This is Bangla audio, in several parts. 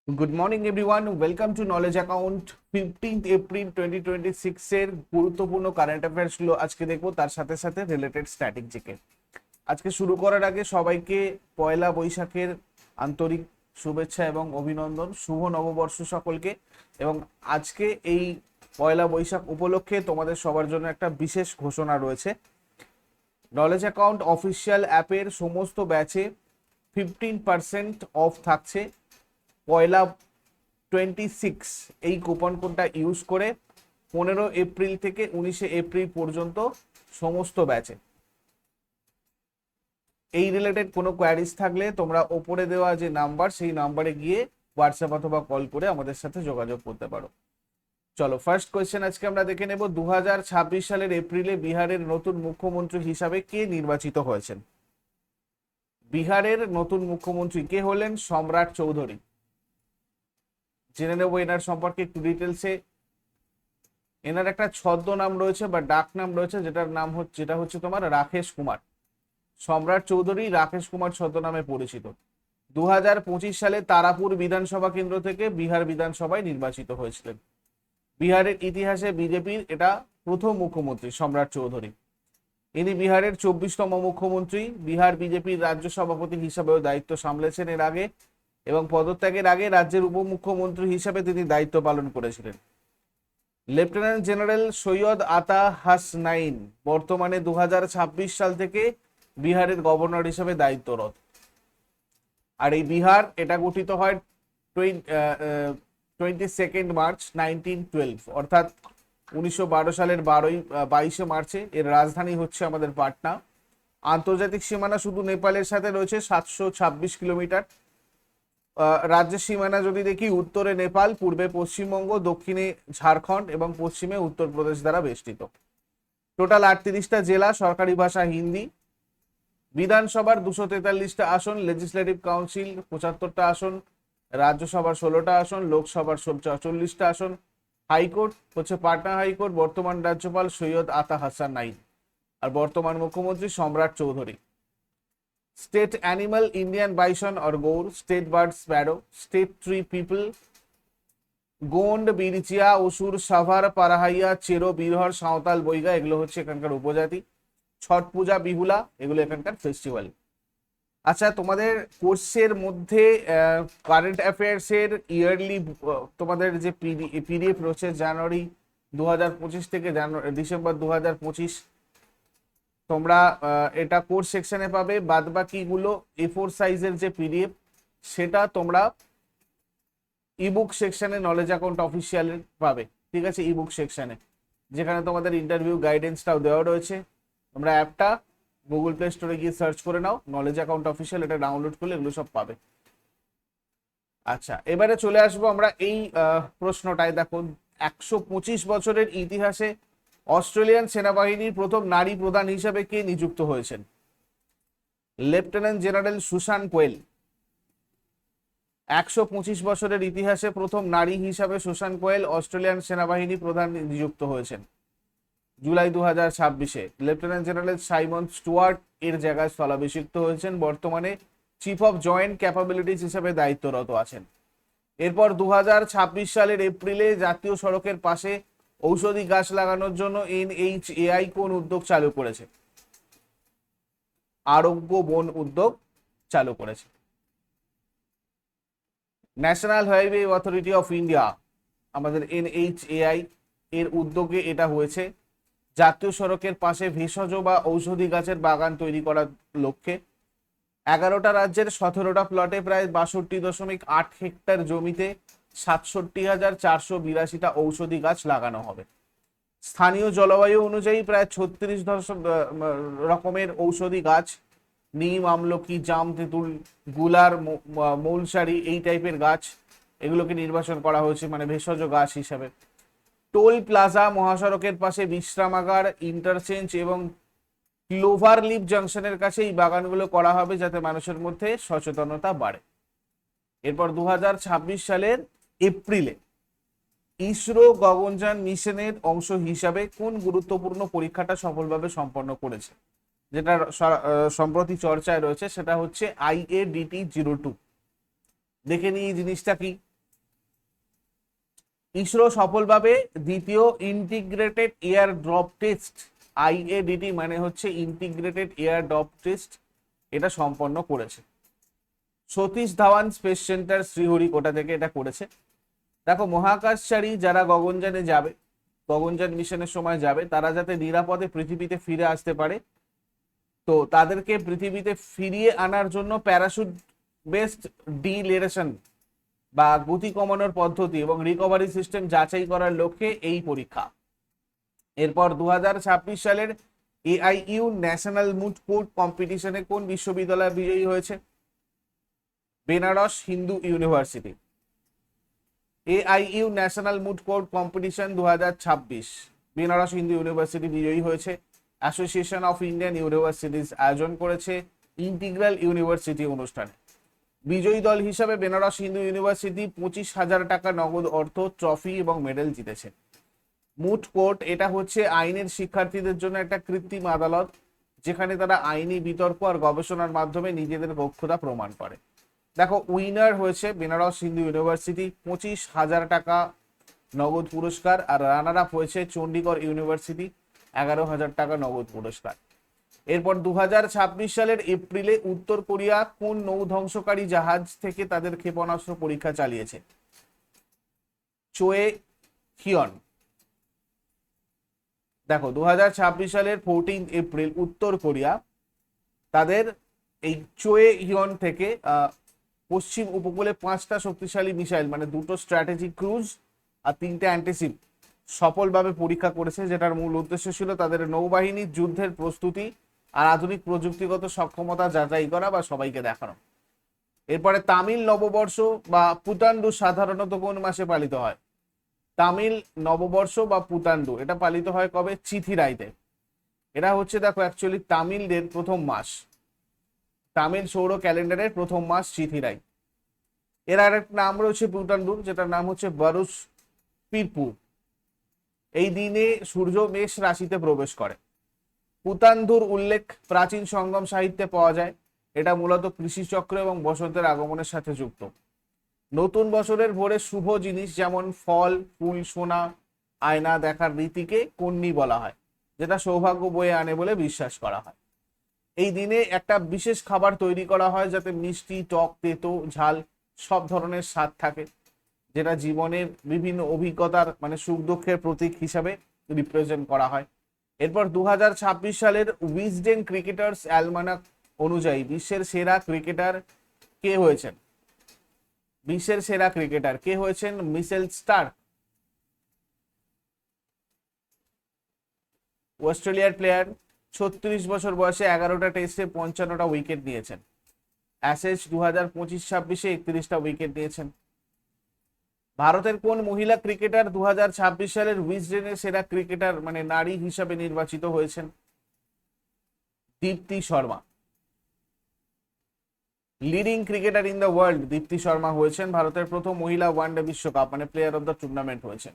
Good morning everyone, welcome to knowledge account. 15th April 2026 এর গুরুত্বপূর্ণ কারেন্ট অ্যাফেয়ার্স গুলো আজকে দেখবো, তার সাথে সাথে রিলেটেড স্ট্যাটিক জিকে। আজকে শুরু করার আগে সবাইকে পয়লা বৈশাখের আন্তরিক শুভেচ্ছা এবং অভিনন্দন। শুভ নববর্ষ সকলকে। এবং আজকে এই পয়লা বৈশাখ উপলক্ষে তোমাদের সবার জন্য একটা বিশেষ ঘোষণা রয়েছে। নলেজ অ্যাকাউন্ট অফিসিয়াল অ্যাপের সমস্ত ব্যাচে 15% অফ থাকছে। পয়লা 26 এই কুপন কোডটা ইউজ করে 15 এপ্রিল থেকে 19 এপ্রিল পর্যন্ত সমস্ত ব্যাচে। এই রিলেটেড কোনো কোয়ারিজ থাকলে তোমরা ওপরে দেওয়া যে নাম্বার, সেই নাম্বারে গিয়ে হোয়াটসঅ্যাপ অথবা কল করে আমাদের সাথে যোগাযোগ করতে পারো। চলো, ফার্স্ট কোয়েশ্চেন আজকে আমরা দেখে নেব। 2026 সালের এপ্রিলে বিহারের নতুন মুখ্যমন্ত্রী হিসাবে কে নির্বাচিত হয়েছেন? বিহারের নতুন মুখ্যমন্ত্রী কে হলেন? সম্রাট চৌধুরী। জেনে নেবো এনার সম্পর্কে একটু ডিটেলসে। এনার একটা ছদ্ম নাম রয়েছে বা ডাক নাম রয়েছে, যেটা হচ্ছে তোমার রাকেশ কুমার। সম্রাট চৌধুরী রাকেশ কুমার ছদ্মনামে পরিচিত। 2025 সালে তারাপুর বিধানসভা কেন্দ্র থেকে বিহার বিধানসভায় নির্বাচিত হয়েছিলেন। বিহারের ইতিহাসে বিজেপির এটা প্রথম মুখ্যমন্ত্রী সম্রাট চৌধুরী। ইনি বিহারের 24তম মুখ্যমন্ত্রী। বিহার বিজেপির রাজ্য সভাপতি হিসাবেও দায়িত্ব সামলেছেন এর আগে, এবং পদত্যাগের আগে রাজ্যের উপমুখ্যমন্ত্রী হিসাবে তিনি দায়িত্ব পালন করেছিলেন। লেফটেন্যান্ট জেনারেল সৈয়দ আতা হাসনাইন বর্তমানে 2026 সাল থেকে বিহারের গভর্নর হিসেবে দায়িত্বরত। আর এই বিহার এটা গঠিত হয় 22 মার্চ 1912, অর্থাৎ 1912 সালের 22 মার্চে। এর রাজধানী হচ্ছে আমাদের পাটনা। আন্তর্জাতিক সীমানা শুধু নেপালের সাথে রয়েছে 726 কিলোমিটার। রাজ্যের সীমানা যদি দেখি, উত্তরে নেপাল, পূর্বে পশ্চিমবঙ্গ, দক্ষিণে ঝাড়খণ্ড এবং পশ্চিমে উত্তরপ্রদেশ দ্বারা বেষ্টিত। টোটাল 38টা জেলা, সরকারি ভাষা হিন্দি। বিধানসভার 243টা আসন, লেজিসলেটিভ কাউন্সিল 75টা আসন, রাজ্যসভার 16টা আসন, লোকসভার 44টা আসন। হাইকোর্ট হচ্ছে পাটনা হাইকোর্ট। বর্তমান রাজ্যপাল সৈয়দ আতা হাসান নাইন, আর বর্তমান মুখ্যমন্ত্রী Samrat Choudhary. State animal Indian bison or gaur. State bird sparrow. State tree peepal Gond, Birjia, Asur, Savar, পারাহাইয়া, চেরো, বীরহর, Santhal, Baiga, এগুলো হচ্ছে এখানকার উপজাতি। ছট পূজা, বিহুলা, এগুলো এখানকার ফেস্টিভ্যাল। আচ্ছা, তোমাদের কোর্সের মধ্যে কারেন্ট অ্যাফেয়ার্স এর ইয়ারলি তোমাদের যে পিডিএফ রয়েছে, জানুয়ারি 2025 থেকে ডিসেম্বর 2025, তোমরা এটা কোর্স সেকশনে পাবে। বাদ বাকিগুলো A4 সাইজের যে পিডিএফ, সেটা তোমরা ইবুক সেকশনে নলেজ অ্যাকাউন্ট অফিসিয়ালের পাবে। ঠিক আছে, ইবুক সেকশনে, যেখানে তোমাদের ইন্টারভিউ গাইডেন্সটাও দেওয়া রয়েছে। তোমরা অ্যাপটা গুগল প্লে স্টোরে গিয়ে সার্চ করে নাও, নলেজ অ্যাকাউন্ট অফিসিয়াল, এটা ডাউনলোড করলে এগুলো সব পাবে। আচ্ছা, এবারে চলে আসবো আমরা এই প্রশ্নটায়। দেখো, 125 বছরের ইতিহাসে অস্ট্রেলিয়ান সেনাবাহিনীর প্রথম নারী প্রধান হিসেবে কে নিযুক্ত হয়েছেন? লেফটেন্যান্ট জেনারেল সুসান কোয়েল। 125 বছরের ইতিহাসে প্রথম নারী হিসাবে সুসান কোয়েল অস্ট্রেলিয়ান সেনাবাহিনী প্রধান নিযুক্ত হয়েছেন জুলাই 2026-এ। লেফটেন্যান্ট জেনারেল সাইমন স্টুয়ার্ট এর জায়গায় স্থলাভিষিক্ত হয়েছেন। বর্তমানে চিফ অফ জয়েন্ট ক্যাপাবিলিটিস হিসেবে দায়িত্বরত আছেন। এরপর 2026 সালের এপ্রিলে জাতীয় সড়কের পাশে ঔষধি গাছ লাগানোর জন্য NHAI কোন উদ্যোগ চালু করেছে? আরোগ্য বন উদ্যোগ চালু করেছে। National highway authority of India, আমাদের NHAI এর উদ্যোগে এটা হয়েছে। জাতীয় সড়কের পাশে ভেষজ বা ঔষধি গাছের বাগান তৈরি করার লক্ষ্যে 11টা রাজ্যের 17টা প্লটে প্রায় 62.8 হেক্টর জমিতে 67,482টা ঔষধি গাছ লাগানো হবে। স্থানীয় জলবায়ু অনুযায়ী প্রায় 36 রকমের ঔষধি গাছ, নিম, আমলকি, জাম, তেঁতুল, গুলার, মৌলসারি, এই টাইপের গাছ, এগুলোকে নির্বাচন করা হয়েছে মানে ভেষজ গাছ হিসাবে। টোল প্লাজা, মহাসড়কের পাশে বিশ্রামাগার, ইন্টারচেঞ্জ এবং ক্লোভার লিফ জাংশনের কাছে এই বাগানগুলো করা হবে, যাতে মানুষের মধ্যে সচেতনতা বাড়ে। এরপর 2026 সালের এপ্রিলে ইসরো গগনযান মিশনের অংশ হিসাবে কোন গুরুত্বপূর্ণ পরীক্ষাটা সফলভাবে সম্পন্ন করেছে, যেটা সম্প্রতি চর্চায় রয়েছে? সেটা হচ্ছে IADT-02। দেখে নিই এই জিনিসটা কি। ইসরো সফলভাবে দ্বিতীয় integrated air drop test, IADT মানে হচ্ছে ইন্টিগ্রেটেড এয়ার ড্রপ টেস্ট, এটা সম্পন্ন করেছে। সতীশ ধাওয়ান স্পেস সেন্টার শ্রীহরিকোটা থেকে এটা করেছে। দেখো, মহাকাশচারী যারা গগনযানে যাবে, গগনযান মিশনের সময় যাবে, তারা যাতে নিরাপদে পৃথিবীতে ফিরে আসতে পারে, তো তাদেরকে পৃথিবীতে ফিরিয়ে আনার জন্য প্যারাশুট বেসড ডিলেরেশন বা গতি কমানোর পদ্ধতি এবং রিকভারি সিস্টেম যাচাই করার লক্ষ্যে এই পরীক্ষা। এরপর 2026 সালের এআইইউ ন্যাশনাল মুড কোর্ট কম্পিটিশনে কোন বিশ্ববিদ্যালয় বিজয়ী হয়েছে? Benaras Hindu university. AIU national moot court competition 2026 Benaras Hindu university বিজয়ী হয়েছে। অ্যাসোসিয়েশন অফ ইন্ডিয়ান ইউনিভার্সিটিজ আয়োজন করেছে ইন্টিগ্রাল ইউনিভার্সিটি অনুষ্ঠানে। বিজয়ী দল হিসাবে বেনারস হিন্দু ইউনিভার্সিটি 25,000 টাকা নগদ অর্থ, ট্রফি এবং মেডেল জিতেছে। মুড কোর্ট এটা হচ্ছে আইনের শিক্ষার্থীদের জন্য একটা কৃত্রিম আদালত, যেখানে তারা আইনি বিতর্ক আর গবেষণার মাধ্যমে নিজেদের দক্ষতা প্রমাণ করে। দেখো, উইনার হয়েছে বেনারস হিন্দু ইউনিভার্সিটি, 25,000 টাকা নগদ পুরস্কার, আর রানার আপ হয়েছে চণ্ডীগড় ইউনিভার্সিটি, 11,000 টাকা নগদ পুরস্কার। এরপর 2026 সালের এপ্রিলে উত্তর কোরিয়া কোন নৌ ধ্বংসকারী জাহাজ থেকে তাদের ক্ষেপণাস্ত্র পরীক্ষা চালিয়েছে? চোয়ে হিয়ন। দেখো, 2026 সালের 14 এপ্রিল উত্তর কোরিয়া তাদের এই চোয়ে হিয়ন থেকে পশ্চিম উপকূলে 5টা শক্তিশালী মিসাইল, মানে 2টো স্ট্র্যাটেজিক ক্রুজ আর 3টে অ্যান্টিশিপ সফলভাবে পরীক্ষা করেছে, যেটার মূল উদ্দেশ্য ছিল তাদের নৌবাহিনীর যুদ্ধের প্রস্তুতি আর আধুনিক প্রযুক্তিগত সক্ষমতা যাচাই করা বা সবাইকে দেখানো। এরপরে তামিল নববর্ষ বা পুতান্ডু সাধারণত কোন মাসে পালিত হয়? তামিল নববর্ষ বা পুতান্ডু এটা পালিত হয় কবে? চিথিরাইতে। এটা হচ্ছে, দেখো, অ্যাকচুয়ালি তামিলদের প্রথম মাস, তামিল সৌর ক্যালেন্ডারের প্রথম মাস চিথিরাই। এর আরেক নাম রয়েছে পুতান্ডুর, যেটার নাম হচ্ছে বারুস পিরপু। এই দিনে সূর্য মেষ রাশিতে প্রবেশ করে। পুতান্ধুর উল্লেখ প্রাচীন সঙ্গম সাহিত্যে পাওয়া যায়। এটা মূলত কৃষিচক্র এবং বসন্তের আগমনের সাথে যুক্ত। নতুন বছরের ভোরে শুভ জিনিস যেমন ফল, ফুল, সোনা, আয়না দেখার রীতিকে কন্যি বলা হয়, যেটা সৌভাগ্য বয়ে আনে বলে বিশ্বাস করা হয়। এই দিনে একটা বিশেষ খাবার তৈরি করা হয় যাতে মিষ্টি, টক, তেতো, ঝাল সব ধরনের স্বাদ থাকে, যেটা জীবনের বিভিন্ন অভিজ্ঞতার মানে সুখ দুঃখের প্রতীক হিসাবে রিপ্রেজেন্ট করা হয়। এরপর 2026 সালের উইজডেন ক্রিকেটার্স অ্যালমানাক অনুযায়ী বিশ্বের সেরা ক্রিকেটার কে হয়েছেন? বিশ্বের সেরা ক্রিকেটার কে হয়েছেন? Mitchell Starc. অস্ট্রেলিয়ার প্লেয়ার, 36 বছর বয়সে 11টা টেস্টে 55টা উইকেট নিয়েছেন। অ্যাশেজ 2025-26-এ 31টা উইকেট নিয়েছেন। ভারতের কোন মহিলা ক্রিকেটার 2026 সালের উইজডেনের সেরা ক্রিকেটার মানে নারী হিসাবে নির্বাচিত হয়েছেন? Deepti Sharma. Leading cricketer in the world Deepti Sharma হয়েছেন। ভারতের প্রথম মহিলা ওয়ানডে বিশ্বকাপ মানে প্লেয়ার অফ দ্য টুর্নামেন্ট হয়েছেন।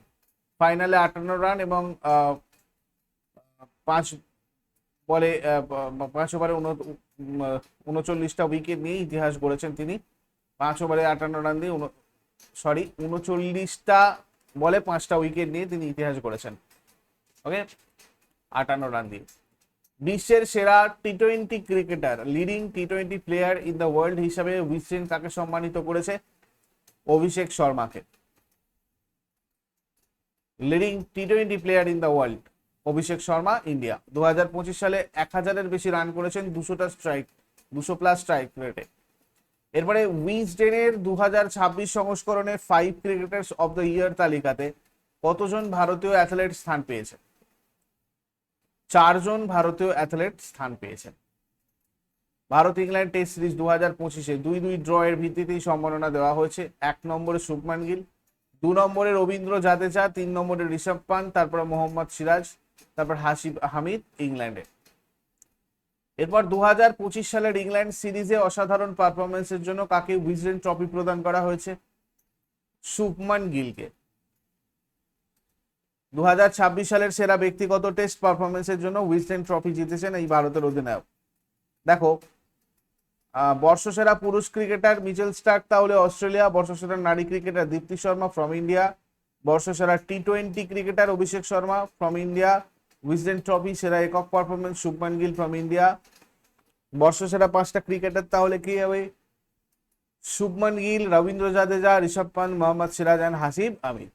ফাইনালে 58 রান এবং 5 বলে 5 ওভারে 39টা উইকেট নিয়ে ইতিহাস গড়েছেন তিনি। 5 ওভারে 58 রান দিয়ে 39টা বলে 5টা উইকেট নিয়ে তিনি ইতিহাস গড়েছেন। ওকে, 58 রান দিয়ে। বিশ্বের সেরা টি-20 ক্রিকেটার, লিডিং টি-20 প্লেয়ার ইন দ্য ওয়ার্ল্ড হিসাবে উইজডেন কাকে সম্মানিত করেছে? অভিষেক শর্মাকে। লিডিং টি-20 player in the world Abhishek Sharma, India. 2025 সালে 1000-এর বেশি রান করেছেন, 200+ স্ট্রাইক রেটে। এরপরে উইজডেনের 2026 সংস্করণে 5 ক্রিকেটার্স অফ দ্য ইয়ার তালিকাতে কতজন ভারতীয় অ্যাথলেট স্থান পেয়েছে? 4 জন ভারতীয় অ্যাথলেট স্থান পেয়েছেন। ভারত ইংল্যান্ড টেস্ট সিরিজ 2025-এ 2-2 ড্র এর ভিত্তিতেই সম্মাননা দেওয়া হয়েছে। 1 নম্বরে শুভমান গিল, 2 নম্বরে রবীন্দ্র জাদেজা, 3 নম্বরে ঋষভ পান্ট, তারপরে মোহাম্মদ সিরাজ, তারপর হাসিব হামিদ ইংল্যান্ডে। এরপর 2025 সালের ইংল্যান্ড সিরিজে অসাধারণ পারফরমেন্সের জন্য কাকে উইজডেন ট্রফি প্রদান করা হয়েছে? শুভমান গিলকে। 2026 সালের সেরা ব্যক্তিগত টেস্ট পারফরমেন্সের জন্য উইজডেন ট্রফি জিতেছেন এই ভারতের অধিনায়ক। দেখো, বর্ষসেরা পুরুষ ক্রিকেটার মিচেল স্টার্ক তাহলে অস্ট্রেলিয়া, বর্ষসেরা নারী cricketer Deepti Sharma from India, বর্ষসেরা টি-20 cricketer Abhishek Sharma from India. Wisden trophy সেরা একক performance Shubman Gill from India. বর্ষসেরা 5টা ক্রিকেটার তাহলে কি হবে? শুভমান গিল, রবীন্দ্র জাদেজা, ঋষভ পান্ত, মোহাম্মদ সিরাজ অ্যান্ড হাসিব আমির।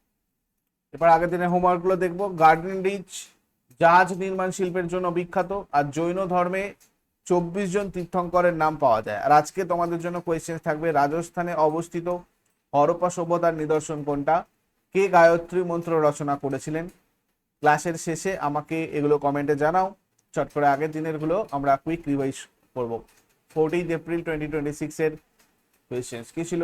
এবার আগের দিনের হোমওয়ার্ক গুলো দেখবো। গার্ডেন রিচ জাহাজ নির্মাণ শিল্পের জন্য বিখ্যাত, আর জৈন ধর্মে 24 জন তীর্থঙ্করের নাম পাওয়া যায়। আর আজকে তোমাদের জন্য কোয়েশ্চেন থাকবে, রাজস্থানে অবস্থিত হরপ্পা সভ্যতার নিদর্শন কোনটা? কে গায়ত্রী মন্ত্র রচনা করেছিলেন? ক্লাসের শেষে আমাকে এগুলো কমেন্টে জানাও। চট করে আগের দিনের গুলো আমরা কুইক রিভাইজ করব। 14 এপ্রিল 2026 এর কোয়েশ্চেন্স কি ছিল?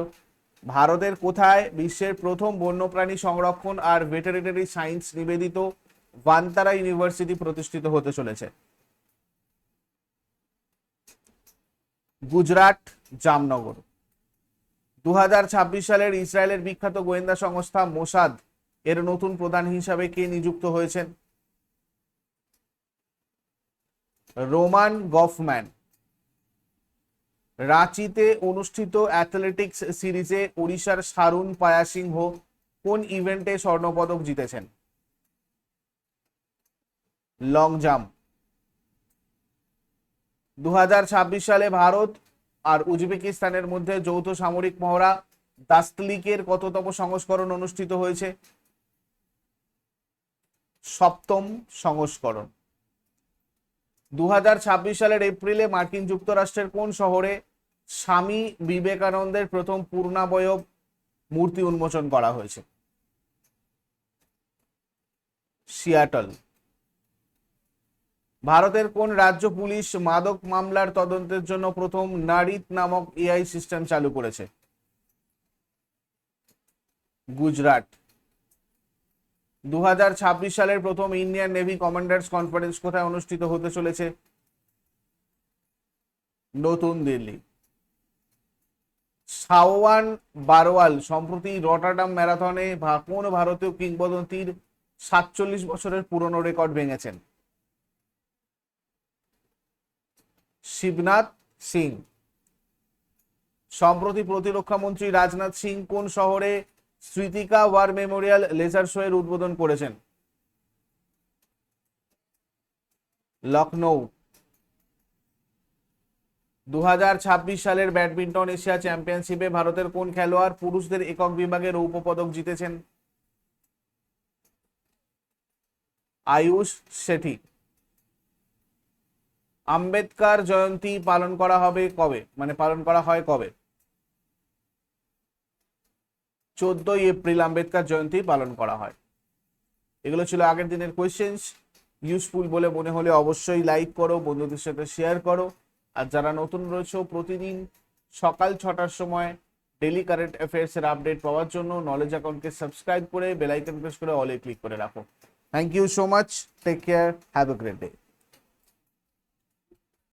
ভারতের কোথায় বিশ্বের প্রথম বন্যপ্রাণী সংরক্ষণ আর ভেটেরিনারি সায়েন্স নিবেদিত ভান্তারা ইউনিভার্সিটি প্রতিষ্ঠিত হতে চলেছে? গুজরাট, জামনগর। 2026 সালের ইসরায়েলের বিখ্যাত গোয়েন্দা সংস্থা মোসাদ এর নতুন প্রধান হিসাবে কে নিযুক্ত হয়েছেন? রোমান গফম্যান। রাঁচিতে অনুষ্ঠিত অ্যাথলেটিক্স সিরিজে ওড়িশার সারুন পায়াসিংহ কোন ইভেন্টে স্বর্ণপদক জিতেছেন? Long jump. 2026 সালে ভারত আর উজবেকিস্তানের মধ্যে যৌথ সামরিক মহড়া দাস্তলিকের কততম সংস্করণ অনুষ্ঠিত হয়েছে? 7ম সংস্করণ। 2026 সালের এপ্রিলে মার্কিন যুক্তরাষ্ট্রের কোন শহরে স্বামী বিবেকানন্দের প্রথম পূর্ণাবয়ব মূর্তি উন্মোচন করা হয়েছে? সিয়াটল। ভারতের কোন রাজ্য পুলিশ মাদক মামলার তদন্তের জন্য প্রথম নারিত নামক এআই সিস্টেম চালু করেছে? গুজরাট। 2026 সালের প্রথম ইন্ডিয়ান নেভি কমান্ডার্স কনফারেন্স কোথায় অনুষ্ঠিত হতে চলেছে? নতুন দিল্লি। শাওয়ান বারওয়াল সম্প্রতি রটারডাম ম্যারাথনে কোন ভারতীয় কিংবদন্তির 47 বছরের পুরনো রেকর্ড ভেঙেছেন? শিবনাথ সিং। সম্প্রতি প্রতিরক্ষা মন্ত্রী রাজনাথ সিং কোন শহরে স্মৃতিকা ওয়ার মেমোরিয়াল লেজার শো এর উদ্বোধন করেছেন? লখনৌ। 2026 সালের ব্যাডমিন্টন এশিয়া চ্যাম্পিয়নশিপে ভারতের কোন খেলোয়াড় পুরুষদের একক বিভাগে রৌপ্য পদক জিতেছেন? আয়ুষ শেঠি। আম্বেদকর জয়ন্তী পালন করা হবে কবে, পালন করা হয় কবে? 14 এপ্রিল আম্বেদকর জয়ন্তী পালন করা হয়। এগুলো ছিল আগের দিনের কোয়েশ্চেন্স। ইউজফুল বলে মনে হলে অবশ্যই লাইক করো, বন্ধুদের সাথে শেয়ার করো। আর যারা নতুন রয়েছে, প্রতিদিন সকাল 6টার সময় ডেইলি কারেন্ট অ্যাফেয়ার্স এর আপডেট পাওয়ার জন্য নলেজ অ্যাকাউন্টকে সাবস্ক্রাইব করে বেল আইকন প্রেস করে অলে ক্লিক করে রাখো। Thank you so much, take care, have a great day.